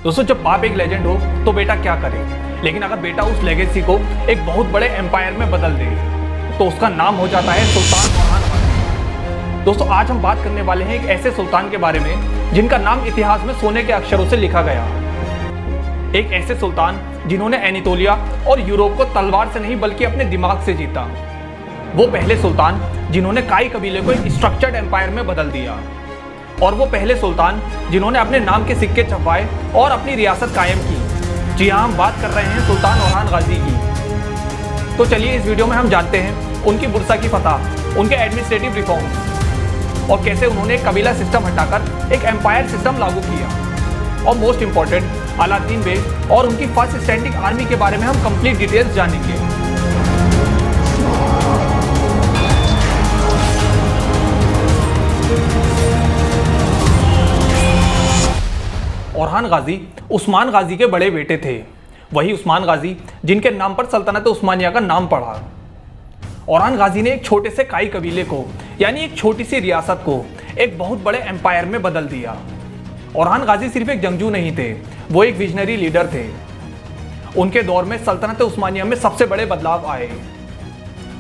दोस्तों, जब बाप एक लेजेंड हो तो बेटा क्या करे, लेकिन अगर बेटा उस लेगेसी को एक बहुत बड़े एम्पायर में बदल दे तो उसका नाम हो जाता है सुल्तान ओरहान गाजी। दोस्तों, आज हम बात करने वाले हैं एक ऐसे सुल्तान के बारे में जिनका नाम इतिहास में सोने के अक्षरों से लिखा गया। एक ऐसे सुल्तान जिन्होंने एनीतोलिया और यूरोप को तलवार से नहीं बल्कि अपने दिमाग से जीता। वो पहले सुल्तान जिन्होंने काई कबीले को एक स्ट्रक्चर्ड एम्पायर में बदल दिया, और वो पहले सुल्तान जिन्होंने अपने नाम के सिक्के छपवाए और अपनी रियासत कायम की। जी हाँ, हम बात कर रहे हैं सुल्तान ओरहान गाजी की। तो चलिए इस वीडियो में हम जानते हैं उनकी बुरसा की फतह, उनके एडमिनिस्ट्रेटिव रिफॉर्म्स और कैसे उन्होंने एक कबीला सिस्टम हटाकर एक एम्पायर सिस्टम लागू किया। और मोस्ट इंपॉर्टेंट, अलादीन बेग और उनकी फर्स्ट स्टैंडिंग आर्मी के बारे में हम कंप्लीट डिटेल्स जानेंगे। ओरहान गाजी उस्मान गाजी के बड़े बेटे थे, वही उस्मान गाजी जिनके नाम पर सल्तनत उस्मानिया का नाम पड़ा। ओरहान गाजी ने एक छोटे से काई कबीले को, यानी एक छोटी सी रियासत को, एक बहुत बड़े एम्पायर में बदल दिया। ओरहान गाजी सिर्फ एक जंगजू नहीं थे, वो एक विजनरी लीडर थे। उनके दौर में सल्तनत उस्मानिया में सबसे बड़े बदलाव आए।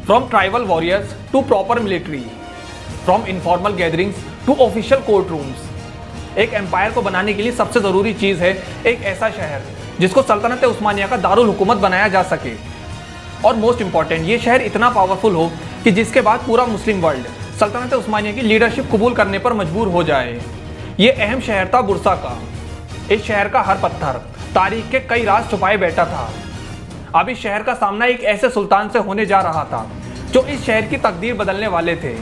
From tribal warriors to proper military, from informal gatherings to official court rooms. एक एम्पायर को बनाने के लिए सबसे ज़रूरी चीज़ है एक ऐसा शहर जिसको सल्तनत उस्मानिया का दारुल हुकूमत बनाया जा सके। और मोस्ट इंपॉर्टेंट, ये शहर इतना पावरफुल हो कि जिसके बाद पूरा मुस्लिम वर्ल्ड सल्तनत उस्मानिया की लीडरशिप कबूल करने पर मजबूर हो जाए। ये अहम शहर था बुरसा का। इस शहर का हर पत्थर तारीख के कई राज छुपाए बैठा था। अब इस शहर का सामना एक ऐसे सुल्तान से होने जा रहा था जो इस शहर की तकदीर बदलने वाले थे।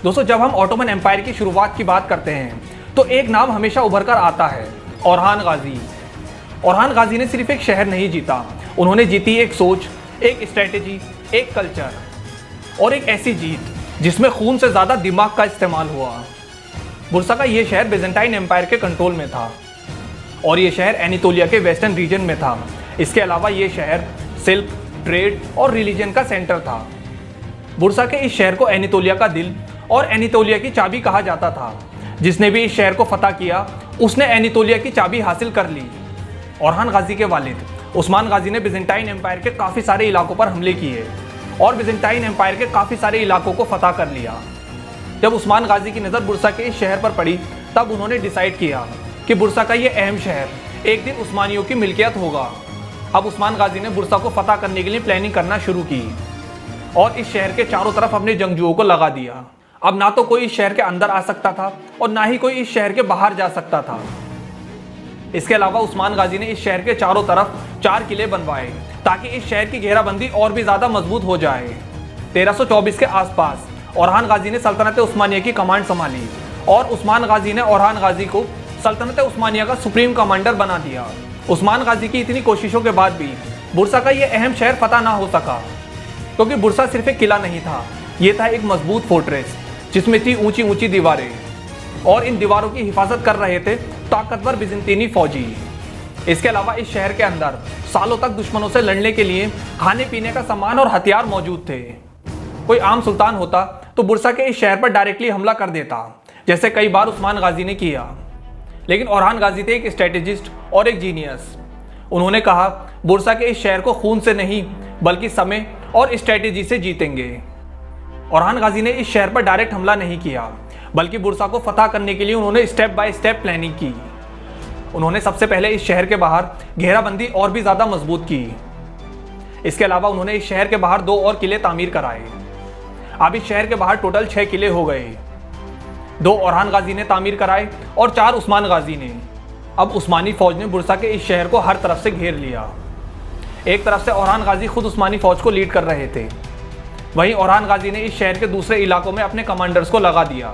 दोस्तों, जब हम ऑटोमन एम्पायर की शुरुआत की बात करते हैं तो एक नाम हमेशा उभर कर आता है, ओरहान गाजी। ओरहान गाजी ने सिर्फ एक शहर नहीं जीता, उन्होंने जीती एक सोच, एक स्ट्रेटेजी, एक कल्चर और एक ऐसी जीत जिसमें खून से ज़्यादा दिमाग का इस्तेमाल हुआ। बुरसा का ये शहर बिजेंटाइन एम्पायर के कंट्रोल में था और ये शहर एनीतोलिया के वेस्टर्न रीजन में था। इसके अलावा ये शहर सिल्क, ट्रेड और रिलीजन का सेंटर था। बुरसा के इस शहर को एनीतोलिया का दिल और एनीतोलिया की चाबी कहा जाता था। जिसने भी इस शहर को फतह किया उसने एनीतोलिया की चाबी हासिल कर ली। ओरहान गाजी के वालिद उस्मान गाजी ने बिजेंटाइन एम्पायर के काफ़ी सारे इलाकों पर हमले किए और बिजेंटाइन एम्पायर के काफ़ी सारे इलाकों को फतह कर लिया। जब उस्मान गाजी की नज़र बुरसा के इस शहर पर पड़ी तब उन्होंने डिसाइड किया कि बुरसा का ये अहम शहर एक दिन उस्मानियों की मिल्कियत होगा। अब उस्मान गाजी ने बुरसा को फतह करने के लिए प्लानिंग करना शुरू की और इस शहर के चारों तरफ अपने जंगजुओं को लगा दिया। अब ना तो कोई इस शहर के अंदर आ सकता था और ना ही कोई इस शहर के बाहर जा सकता था। इसके अलावा उस्मान गाजी ने इस शहर के चारों तरफ 4 किले बनवाए ताकि इस शहर की घेराबंदी और भी ज़्यादा मजबूत हो जाए। 1324 के आसपास ओरहान गाजी ने सल्तनत उस्मानिया की कमांड संभाली और उस्मान गाजी ने ओरहान गाजी को सल्तनत उस्मानिया का सुप्रीम कमांडर बना दिया। उस्मान गाजी की इतनी कोशिशों के बाद भी बुरसा का ये अहम शहर फतह ना हो सका, क्योंकि बुरसा सिर्फ एक किला नहीं था, ये था एक मजबूत फोर्ट्रेस जिसमें थी ऊंची ऊंची दीवारें और इन दीवारों की हिफाजत कर रहे थे ताकतवर बिजेंतीनी फौजी। इसके अलावा इस शहर के अंदर सालों तक दुश्मनों से लड़ने के लिए खाने पीने का सामान और हथियार मौजूद थे। कोई आम सुल्तान होता तो बुरसा के इस शहर पर डायरेक्टली हमला कर देता, जैसे कई बार उस्मान गाजी ने किया। लेकिन ओरहान गाजी थे एक स्ट्रेटेजिस्ट और एक जीनियस। उन्होंने कहा, बुरसा के इस शहर को खून से नहीं बल्कि समय और स्ट्रेटेजी से जीतेंगे। ओरहान गाजी ने इस शहर पर डायरेक्ट हमला नहीं किया, बल्कि बुरसा को फतह करने के लिए उन्होंने स्टेप बाय स्टेप प्लानिंग की। उन्होंने सबसे पहले इस शहर के बाहर घेराबंदी और भी ज़्यादा मजबूत की। इसके अलावा उन्होंने इस शहर के बाहर 2 और किले तामीर कराए। अब इस शहर के बाहर टोटल 6 किले हो गए। 2 ओरहान गाजी ने तामीर कराए और 4 उस्मान गाजी ने। अब उस्मानी फौज ने बुरसा के इस शहर को हर तरफ से घेर लिया। एक तरफ से ओरहान गाजी खुद उस्मानी फौज को लीड कर रहे थे, वहीं ओरहान गाजी ने इस शहर के दूसरे इलाकों में अपने कमांडर्स को लगा दिया।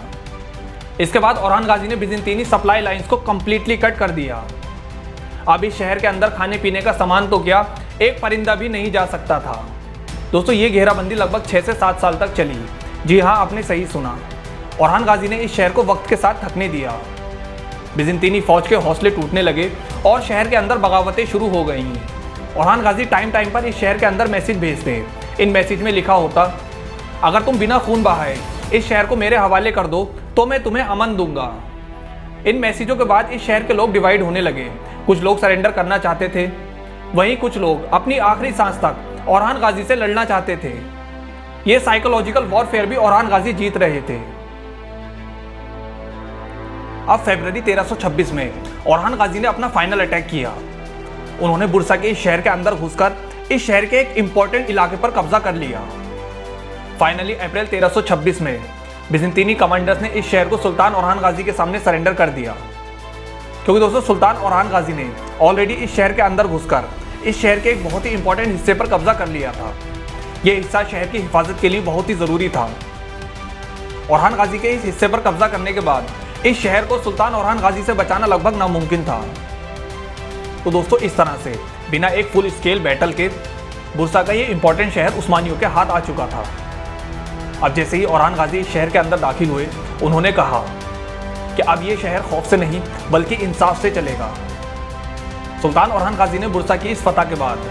इसके बाद ओरहान गाजी ने बिजेंतीनी सप्लाई लाइंस को कंप्लीटली कट कर दिया। अब इस शहर के अंदर खाने पीने का सामान तो क्या, एक परिंदा भी नहीं जा सकता था। दोस्तों, ये घेराबंदी लगभग 6 से 7 साल तक चली। जी हाँ, आपने सही सुना, ओरहान गाजी ने इस शहर को वक्त के साथ थकने दिया। बिजेंतीनी फौज के हौसले टूटने लगे और शहर के अंदर बगावतें शुरू हो गईं। ओरहान गाजी टाइम टाइम पर इस शहर के अंदर मैसेज भेजते। इन मैसेज में लिखा होता, अगर तुम बिना खून बहाए इस शहर को मेरे हवाले कर दो तो मैं तुम्हें अमन दूंगा। इन मैसेजों के बाद इस शहर के लोग डिवाइड होने लगे। कुछ लोग सरेंडर करना चाहते थे, वहीं कुछ लोग अपनी आखिरी सांस तक औरहान गाजी से लड़ना चाहते थे। ये साइकोलॉजिकल वॉरफेयर भी औरहान गाजी जीत रहे थे। अब फरवरी 1326 में औरहान गाजी ने अपना फाइनल अटैक किया। उन्होंने बुरसा के इस शहर के अंदर घुसकर इस शहर के एक इंपॉर्टेंट इलाके पर कब्जा कर लिया। फाइनली अप्रैल 1326 में बिजंतीनी कमांडर्स ने इस शहर को सुल्तान औरहान गाजी के सामने सरेंडर कर दिया, क्योंकि दोस्तों सुल्तान औरहान गाजी ने ऑलरेडी इस शहर के अंदर घुसकर इस शहर के एक बहुत ही इंपॉर्टेंट हिस्से पर कब्जा कर लिया था। यह हिस्सा शहर की हिफाजत के लिए बहुत ही ज़रूरी था। औरहान गाजी के इस हिस्से पर कब्जा करने के बाद इस शहर को सुल्तान औरहान गाजी से बचाना लगभग नामुमकिन था। तो दोस्तों इस तरह से बिना एक फुल स्केल बैटल के बुरसा का ये इंपॉर्टेंट शहर उस्मानियों के हाथ आ चुका था। अब जैसे ही औरहान गाजी इस शहर के अंदर दाखिल हुए, उन्होंने कहा कि अब ये शहर खौफ से नहीं बल्कि इंसाफ से चलेगा। सुल्तान औरहान गाजी ने बुरसा की इस फतह के बाद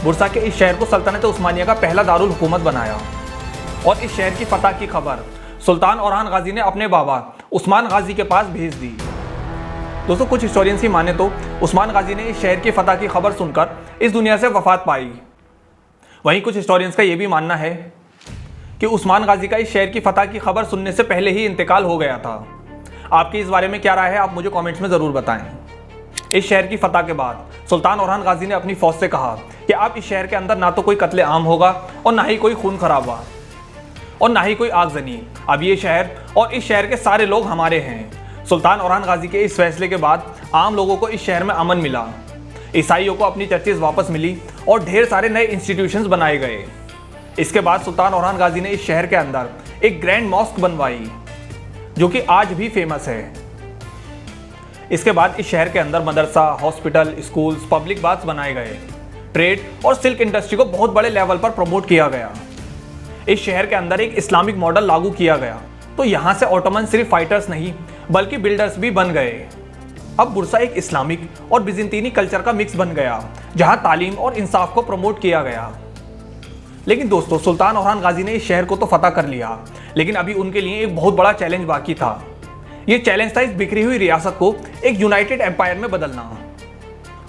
बुरसा के इस शहर को सल्तनत उस्मानिया का पहला दारुल हुकूमत बनाया और इस शहर की फतह की खबर सुल्तान औरहान गाजी ने अपने बाबा उस्मान गाजी के पास भेज दी। दोस्तों कुछ हिस्टोरियंस की माने तो उस्मान गाजी ने इस शहर की फतह की खबर सुनकर इस दुनिया से वफात पाई। वहीं कुछ हिस्टोरियंस का यह भी मानना है कि उस्मान गाजी का इस शहर की फतह की खबर सुनने से पहले ही इंतकाल हो गया था। आपकी इस बारे में क्या राय है, आप मुझे कमेंट्स में ज़रूर बताएं। इस शहर की फतह के बाद सुल्तान औरहान गाजी ने अपनी फौज से कहा कि अब इस शहर के अंदर ना तो कोई कत्ले आम होगा और ना ही कोई खून खराबा और ना ही कोई आगजनी। अब ये शहर और इस शहर के सारे लोग हमारे हैं। सुल्तान औरहान गाजी के इस फैसले के बाद आम लोगों को इस शहर में अमन मिला, ईसाइयों को अपनी चर्चेज वापस मिली और ढेर सारे नए इंस्टीट्यूशंस बनाए गए। इसके बाद सुल्तान औरहान गाजी ने इस शहर के अंदर एक ग्रैंड मॉस्क बनवाई जो कि आज भी फेमस है। इसके बाद इस शहर के अंदर मदरसा, हॉस्पिटल, स्कूल्स, पब्लिक बाथ्स बनाए गए। ट्रेड और सिल्क इंडस्ट्री को बहुत बड़े लेवल पर प्रमोट किया गया। इस शहर के अंदर एक इस्लामिक मॉडल लागू किया गया, तो यहाँ से ऑटोमन सिर्फ फाइटर्स नहीं बल्कि बिल्डर्स भी बन गए। अब बुरसा एक इस्लामिक और बिजंतीनी कल्चर का मिक्स बन गया, जहाँ तालीम और इंसाफ को प्रमोट किया गया। लेकिन दोस्तों सुल्तान औरहान गाजी ने इस शहर को तो फतह कर लिया, लेकिन अभी उनके लिए एक बहुत बड़ा चैलेंज बाकी था। ये चैलेंज था इस बिखरी हुई रियासत को एक यूनाइटेड एम्पायर में बदलना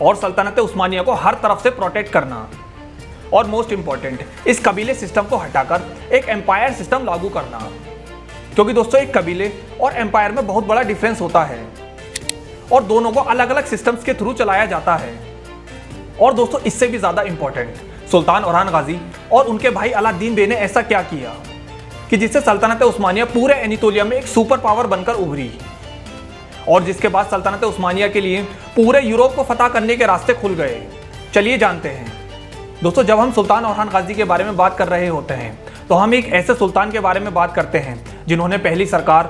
और सल्तनत उस्मानिया को हर तरफ से प्रोटेक्ट करना, और मोस्ट इंपॉर्टेंट इस कबीले सिस्टम को हटाकर एक एम्पायर सिस्टम लागू करना। क्योंकि दोस्तों एक कबीले और एम्पायर में बहुत बड़ा डिफरेंस होता है और दोनों को अलग अलग सिस्टम्स के थ्रू चलाया जाता है। और दोस्तों इससे भी ज़्यादा इंपॉर्टेंट, सुल्तान औरहान गाजी और उनके भाई अलादीन बे ने ऐसा क्या किया कि जिससे सल्तनत उस्मानिया पूरे एनितोलिया में एक सुपर पावर बनकर उभरी और जिसके बाद सल्तनत उस्मानिया के लिए पूरे यूरोप को फतह करने के रास्ते खुल गए। चलिए जानते हैं। दोस्तों जब हम सुल्तान औरहान गाजी के बारे में बात कर रहे होते हैं तो हम एक ऐसे सुल्तान के बारे में बात करते हैं जिन्होंने पहली सरकार,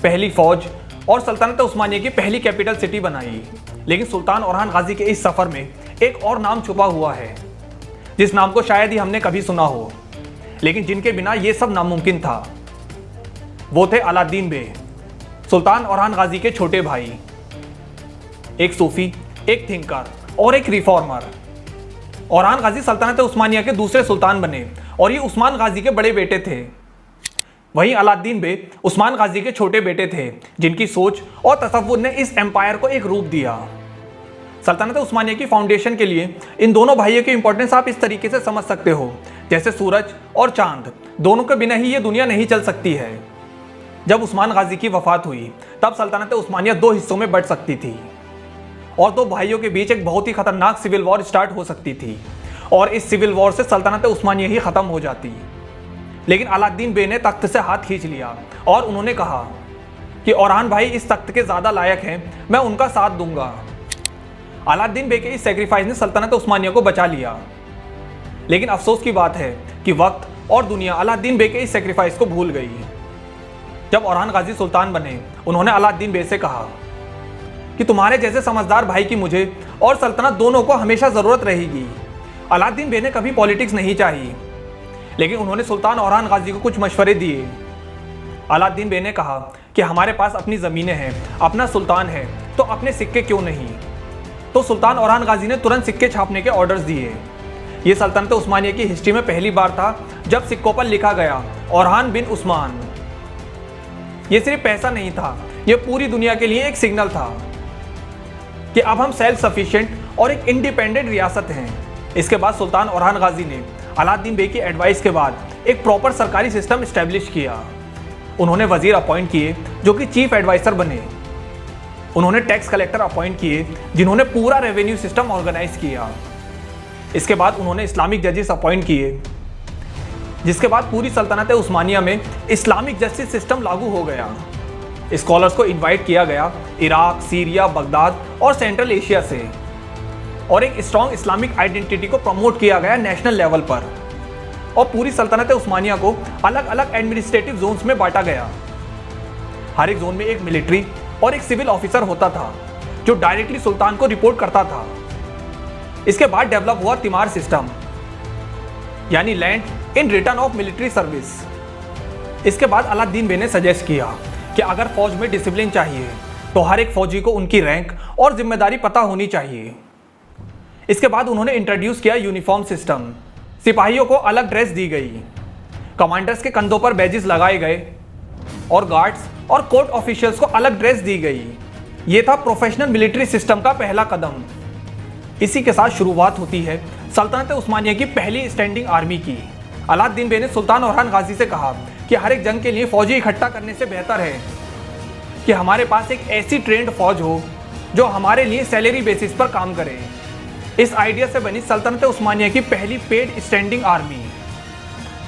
पहली फौज और सल्तनत उस्मानिया की पहली कैपिटल सिटी बनाई। लेकिन सुल्तान औरहान गाजी के इस सफ़र में एक और नाम छुपा हुआ है, जिस नाम को शायद ही हमने कभी सुना हो, लेकिन जिनके बिना ये सब नामुमकिन था। वो थे अलादीन बे, सुल्तान औरहान गाजी के छोटे भाई, एक सूफी, एक थिंकर और एक रिफॉर्मर। औरहान गाजी सल्तनत उस्मानिया के दूसरे सुल्तान बने और ये उस्मान गाजी के बड़े बेटे थे। वहीं अलादीन बे उस्मान गाजी के छोटे बेटे थे, जिनकी सोच और तसव्वुर ने इस एम्पायर को एक रूप दिया। सल्तनत उस्मानिया की फाउंडेशन के लिए इन दोनों भाइयों की इंपॉर्टेंस आप इस तरीके से समझ सकते हो, जैसे सूरज और चांद, दोनों के बिना ही ये दुनिया नहीं चल सकती है। जब उस्मान गाजी की वफात हुई तब सल्तनत उस्मानिया दो हिस्सों में बंट सकती थी और दो भाइयों के बीच एक बहुत ही खतरनाक सिविल वॉर स्टार्ट हो सकती थी और इस सिविल वॉर से सल्तनत उस्मानिया ही ख़त्म हो जाती। लेकिन अलादीन बे ने तख्त से हाथ खींच लिया और उन्होंने कहा कि औरहान भाई इस तख्त के ज़्यादा लायक हैं, मैं उनका साथ दूंगा। अलादीन बे के इस सेक्रीफाइस ने सल्तनत उस्मानिया को बचा लिया। लेकिन अफसोस की बात है कि वक्त और दुनिया अलादीन बे के इस सेक्रीफाइस को भूल गई। जब औरहान गाजी सुल्तान बने, उन्होंने अलादीन बे से कहा कि तुम्हारे जैसे समझदार भाई की मुझे और सल्तनत दोनों को हमेशा ज़रूरत रहेगी। अलादीन बे ने कभी पॉलिटिक्स नहीं चाहिए, लेकिन उन्होंने सुल्तान औरहान गाजी को कुछ मशवरे दिए। अलादीन बे ने कहा कि हमारे पास अपनी ज़मीनें हैं, अपना सुल्तान है, तो अपने सिक्के क्यों नहीं। तो सुल्तान औरहान गाजी ने तुरंत सिक्के छापने के ऑर्डर्स दिए। ये सल्तनत उस्मानिया की हिस्ट्री में पहली बार था जब सिक्कों पर लिखा गया औरहान बिन उस्मान। ये सिर्फ पैसा नहीं था, ये पूरी दुनिया के लिए एक सिग्नल था कि अब हम सेल्फ सफिशिएंट और एक इंडिपेंडेंट रियासत हैं। इसके बाद सुल्तान ओरहान गाजी ने अलाउद्दीन बे की एडवाइस के बाद एक प्रॉपर सरकारी सिस्टम इस्टेब्लिश किया। उन्होंने वजीर अपॉइंट किए जो कि चीफ एडवाइजर बने। उन्होंने टैक्स कलेक्टर अपॉइंट किए जिन्होंने पूरा रेवेन्यू सिस्टम ऑर्गेनाइज किया। इसके बाद उन्होंने इस्लामिक जजेस अपॉइंट किए, जिसके बाद पूरी सल्तनत उस्मानिया में इस्लामिक जस्टिस सिस्टम लागू हो गया। स्कॉलर्स को इनवाइट किया गया इराक, सीरिया, बगदाद और सेंट्रल एशिया से, और एक स्ट्रॉन्ग इस्लामिक आइडेंटिटी को प्रमोट किया गया नेशनल लेवल पर। और पूरी सल्तनत उस्मानिया को अलग अलग एडमिनिस्ट्रेटिव जोन्स में बांटा गया। हर एक जोन में एक मिलिट्री और एक सिविल ऑफिसर होता था जो डायरेक्टली सुल्तान को रिपोर्ट करता था। इसके बाद डेवलप हुआ तिमार सिस्टम, यानी land in return of military service. इसके बाद अलाउद्दीन बे ने सजेस्ट किया कि अगर फौज में डिसिप्लिन चाहिए तो हर एक फौजी को उनकी रैंक और जिम्मेदारी पता होनी चाहिए। इसके बाद उन्होंने इंट्रोड्यूस किया यूनिफॉर्म सिस्टम। सिपाहियों को अलग ड्रेस दी गई, कमांडर्स के कंधों पर बैजेस लगाए गए और गार्ड्स और कोर्ट ऑफिशियल्स को अलग ड्रेस दी गई। ये था प्रोफेशनल मिलिट्री सिस्टम का पहला कदम। इसी के साथ शुरुआत होती है सल्तनत उस्मानिया की पहली स्टैंडिंग आर्मी की। अलाउद्दीन बे ने सुल्तान ओरहान गाजी से कहा कि हर एक जंग के लिए फौजी इकट्ठा करने से बेहतर है कि हमारे पास एक ऐसी ट्रेंड फौज हो जो हमारे लिए सैलरी बेसिस पर काम करे। इस आइडिया से बनी सल्तनत उस्मानिया की पहली पेड स्टैंडिंग आर्मी,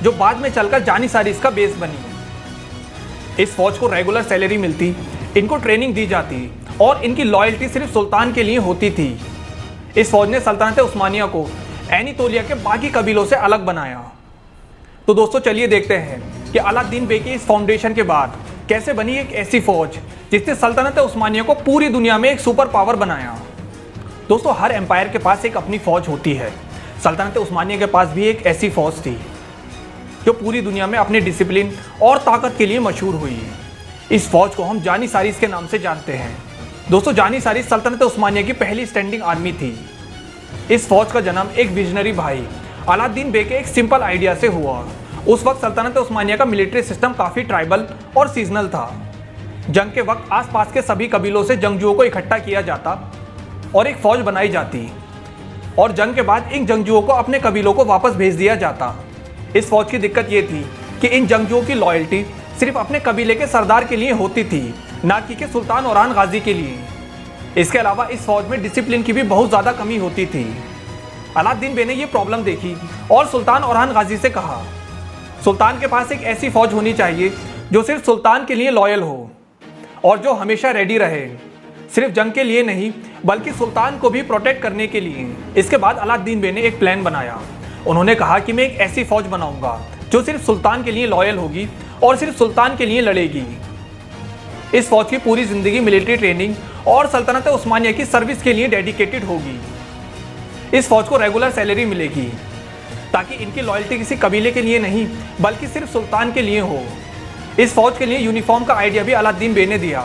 जो बाद में चलकर जानिसारिस का बेस बनी। इस फौज को रेगुलर सैलरी मिलती, इनको ट्रेनिंग दी जाती और इनकी लॉयल्टी सिर्फ सुल्तान के लिए होती थी। इस फौज ने सल्तनत उस्मानिया को एनीतोलिया के बाकी कबीलों से अलग बनाया। तो दोस्तों चलिए देखते हैं कि अलाउद्दीन बे की इस फाउंडेशन के बाद कैसे बनी एक ऐसी फौज जिसने सल्तनत उस्मानिया को पूरी दुनिया में एक सुपर पावर बनाया। दोस्तों हर एम्पायर के पास एक अपनी फौज होती है। सल्तनत उस्मानिया के पास भी एक ऐसी फौज थी जो पूरी दुनिया में अपने डिसिप्लिन और ताकत के लिए मशहूर हुई। इस फौज को हम जानिसारिस के नाम से जानते हैं। दोस्तों जानिसारिस सल्तनत उस्मानिया की पहली स्टैंडिंग आर्मी थी। इस फौज का जन्म एक विजनरी भाई अलाउद्दीन बे के एक सिंपल आइडिया से हुआ। उस वक्त सल्तनत उस्मानिया का मिलिट्री सिस्टम काफ़ी ट्राइबल और सीजनल था। जंग के वक्त आसपास के सभी कबीलों से जंगजुओं को इकट्ठा किया जाता और एक फौज बनाई जाती, और जंग के बाद इन जंगजुओं को अपने कबीलों को वापस भेज दिया जाता। इस फौज की दिक्कत ये थी कि इन जंगजुओं की लॉयल्टी सिर्फ अपने कबीले के सरदार के लिए होती थी, ना कि सुल्तान ओरहान गाजी के लिए। इसके अलावा इस फौज में डिसिप्लिन की भी बहुत ज़्यादा कमी होती थी। अलाउद्दीन बे ने ये प्रॉब्लम देखी और सुल्तान ओरहान गाजी से कहा, सुल्तान के पास एक ऐसी फौज होनी चाहिए जो सिर्फ सुल्तान के लिए लॉयल हो और जो हमेशा रेडी रहे, सिर्फ जंग के लिए नहीं बल्कि सुल्तान को भी प्रोटेक्ट करने के लिए। इसके बाद अलाउद्दीन बे ने एक प्लान बनाया। उन्होंने कहा कि मैं एक ऐसी फौज बनाऊंगा जो सिर्फ सुल्तान के लिए लॉयल होगी और सिर्फ सुल्तान के लिए लड़ेगी। इस फौज की पूरी जिंदगी मिलिट्री ट्रेनिंग और सल्तनत उस्मानिया की सर्विस के लिए डेडिकेटेड होगी। इस फौज को रेगुलर सैलरी मिलेगी ताकि इनकी लॉयल्टी किसी कबीले के लिए नहीं बल्कि सिर्फ सुल्तान के लिए हो। इस फौज के लिए यूनिफॉर्म का आइडिया भी अलाउद्दीन बे ने दिया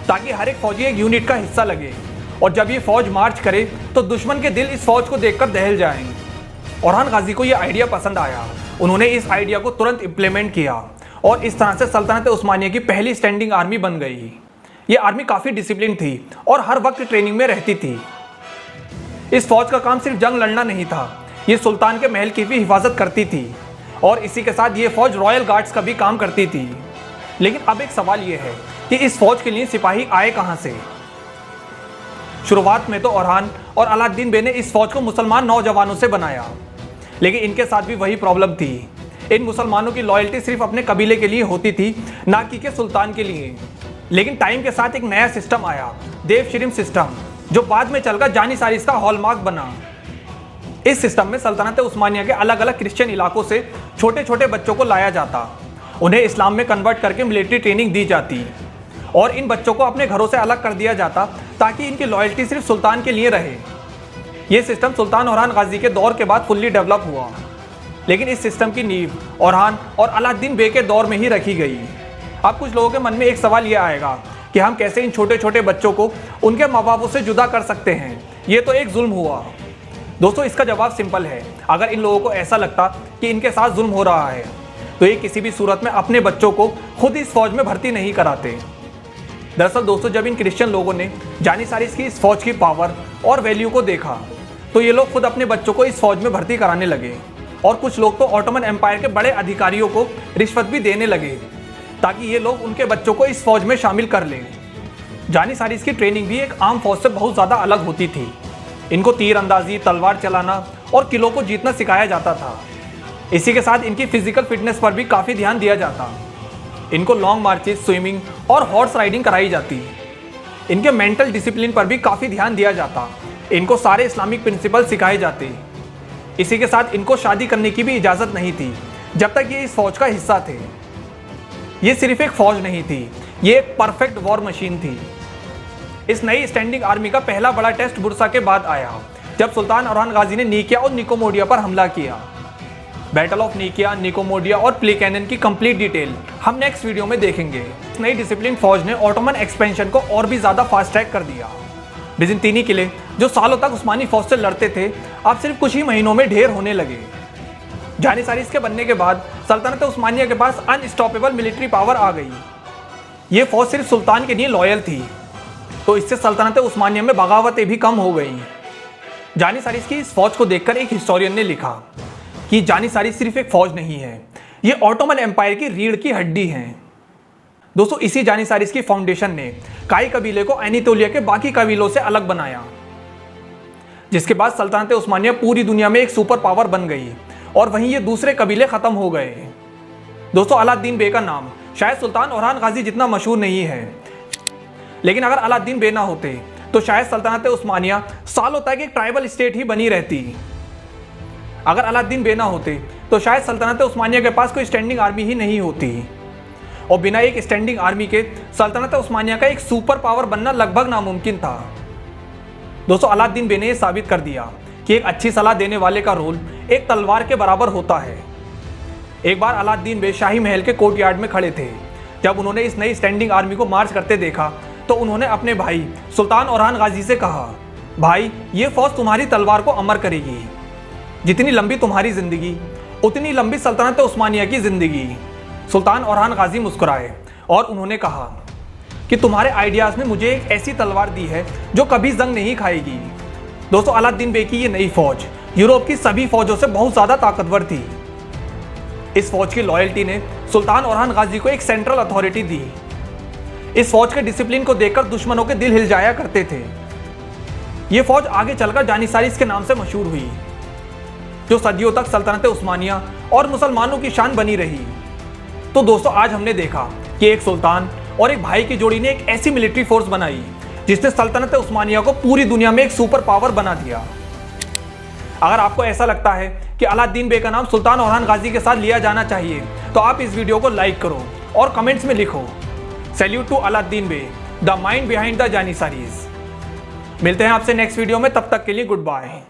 ताकि हर एक फौजी एक यूनिट का हिस्सा लगे, और जब ये फौज मार्च करे तो दुश्मन के दिल इस फौज को देखकर दहल जाएं। ओरहान गाजी को ये आइडिया पसंद आया। उन्होंने इस आइडिया को तुरंत इम्प्लीमेंट किया और इस तरह से सल्तनत उस्मानिया की पहली स्टैंडिंग आर्मी बन गई। ये आर्मी काफ़ी डिसिप्लिन थी और हर वक्त ट्रेनिंग में रहती थी। इस फौज का काम सिर्फ जंग लड़ना नहीं था, ये सुल्तान के महल की भी हिफाजत करती थी, और इसी के साथ ये फौज रॉयल गार्ड्स का भी काम करती थी। लेकिन अब एक सवाल ये है कि इस फौज के लिए सिपाही आए कहाँ से। शुरुआत में तो ओरहान और अलाउद्दीन बे ने इस फौज को मुसलमान नौजवानों से बनाया, लेकिन इनके साथ भी वही प्रॉब्लम थी। इन मुसलमानों की लॉयल्टी सिर्फ अपने कबीले के लिए होती थी, ना कि सुल्तान के लिए। लेकिन टाइम के साथ एक नया सिस्टम आया, देव शिरीम सिस्टम, जो बाद में चलकर जानिसारिस का हॉलमार्क बना। इस सिस्टम में सल्तनत उस्मानिया के अलग अलग क्रिश्चियन इलाकों से छोटे छोटे बच्चों को लाया जाता, उन्हें इस्लाम में कन्वर्ट करके मिलिट्री ट्रेनिंग दी जाती, और इन बच्चों को अपने घरों से अलग कर दिया जाता ताकि इनकी लॉयल्टी सिर्फ सुल्तान के लिए रहे। यह सिस्टम सुल्तान ओरहान गाजी के दौर के बाद फुल्ली डेवलप हुआ, लेकिन इस सिस्टम की नींव ओरहान और अलाउद्दीन बे के दौर में ही रखी गई। अब कुछ लोगों के मन में एक सवाल यह आएगा कि हम कैसे इन छोटे छोटे बच्चों को उनके माँ बापों से जुदा कर सकते हैं, ये तो एक जुल्म हुआ। दोस्तों इसका जवाब सिंपल है। अगर इन लोगों को ऐसा लगता कि इनके साथ जुल्म हो रहा है तो ये किसी भी सूरत में अपने बच्चों को खुद इस फौज में भर्ती नहीं कराते। दरअसल दोस्तों, जब इन क्रिश्चियन लोगों ने जानिसारिस की इस फौज की पावर और वैल्यू को देखा तो ये लोग खुद अपने बच्चों को इस फौज में भर्ती कराने लगे और कुछ लोग तो ऑटोमन एम्पायर के बड़े अधिकारियों को रिश्वत भी देने लगे ताकि ये लोग उनके बच्चों को इस फौज में शामिल कर लें। जानिसारिस की ट्रेनिंग भी एक आम फौज से बहुत ज़्यादा अलग होती थी। इनको तीर अंदाजी, तलवार चलाना और किलों को जीतना सिखाया जाता था। इसी के साथ इनकी फिजिकल फिटनेस पर भी काफ़ी ध्यान दिया जाता। इनको लॉन्ग मार्चेस, स्विमिंग और हॉर्स राइडिंग कराई जाती। इनके मेंटल डिसिप्लिन पर भी काफ़ी ध्यान दिया जाता। इनको सारे इस्लामिक प्रिंसिपल सिखाए जाते। इसी के साथ इनको शादी करने की भी इजाज़त नहीं थी जब तक ये इस फौज का हिस्सा थे। ये सिर्फ एक फौज नहीं थी, ये एक परफेक्ट वॉर मशीन थी। इस नई स्टैंडिंग आर्मी का पहला बड़ा टेस्ट बुरसा के बाद आया जब सुल्तान औरहान गाजी ने निकिया और निकोमोडिया पर हमला किया। बैटल ऑफ निकिया, निकोमोडिया और प्लेकेनन की कंप्लीट डिटेल हम नेक्स्ट वीडियो में देखेंगे। इस नई डिसिप्लिन फौज ने ऑटोमन एक्सपेंशन को और भी ज़्यादा फास्ट ट्रैक कर दिया। बिजंतीनी किले जो सालों तक उस्मानी फौज से लड़ते थे, अब सिर्फ कुछ ही महीनों में ढेर होने लगे। जानिसारिस के बनने के बाद सल्तनत उस्मानिया के पास अनस्टॉपेबल मिलिट्री पावर आ गई। ये फौज सिर्फ सुल्तान के लिए लॉयल थी, तो इससे सल्तनत उस्मानिया में बगावतें भी कम हो गई। जानिसारिस की इस फौज को देखकर एक हिस्टोरियन ने लिखा कि जानिसारिस सिर्फ एक फौज नहीं है, ये ऑटोमन एम्पायर की रीढ़ की हड्डी है। दोस्तों, इसी जानिसारिस की फाउंडेशन ने काई कबीले को एनीतोलिया के बाकी कबीलों से अलग बनाया, जिसके बाद सल्तनत उस्मानिया पूरी दुनिया में एक सुपर पावर बन गई और वहीं ये दूसरे कबीले खत्म हो गए। दोस्तों, अलाउद्दीन बे का नाम शायद सुल्तान औरहान गाजी जितना मशहूर नहीं है, लेकिन अगर अलाउद्दीन बे ना होते तो शायद सल्तनत उस्मानिया सालों तक एक ट्राइबल स्टेट ही बनी रहती। अगर अलाउद्दीन बे ना होते तो शायद सल्तनत उस्मानिया के पास कोई स्टैंडिंग आर्मी ही नहीं होती, और बिना एक स्टैंडिंग आर्मी के सल्तनत उस्मानिया का एक सुपर पावर बनना लगभग नामुमकिन था। दोस्तों, अलाउद्दीन बे ने यह साबित कर दिया कि एक अच्छी सलाह देने वाले का रोल एक तलवार के बराबर होता है। एक बार अलाउद्दीन बे शाही महल के कोर्टयार्ड में खड़े थे। जब उन्होंने इस नई स्टैंडिंग आर्मी को मार्च करते देखा तो उन्होंने अपने भाई सुल्तान औरहान गाजी से कहा, भाई, ये फौज तुम्हारी तलवार को अमर करेगी। जितनी लंबी तुम्हारी जिंदगी उतनी लंबी सल्तनत उस्मानिया की जिंदगी। सुल्तान औरहान गाजी मुस्कुराए और उन्होंने कहा कि तुम्हारे आइडियाज़ ने मुझे एक ऐसी तलवार दी है जो कभी जंग नहीं खाएगी। दोस्तों, अलाउद्दीन बे की ये नई फौज यूरोप की सभी फौजों से बहुत ज़्यादा ताकतवर थी। इस फौज की लॉयल्टी ने सुल्तान औरहान गाजी को एक सेंट्रल अथॉरिटी दी। इस फौज के डिसिप्लिन को देखकर दुश्मनों के दिल हिल जाया करते थे। ये फौज आगे चलकर जानिसारिस के नाम से मशहूर हुई, जो सदियों तक सल्तनत उस्मानिया और मुसलमानों की शान बनी रही। तो दोस्तों, आज हमने देखा कि एक सुल्तान और एक भाई की जोड़ी ने एक ऐसी मिलिट्री फोर्स बनाई जिसने सल्तनत उस्मानिया को पूरी दुनिया में एक सुपर पावर बना दिया। अगर आपको ऐसा लगता है कि अलाउद्दीन बे का नाम सुल्तान औरहान गाजी के साथ लिया जाना चाहिए तो आप इस वीडियो को लाइक करो और कमेंट्स में लिखो, salute to Alauddin Bey, the mind behind the Janissaries. मिलते हैं आपसे नेक्स्ट वीडियो में, तब तक के लिए गुड बाय।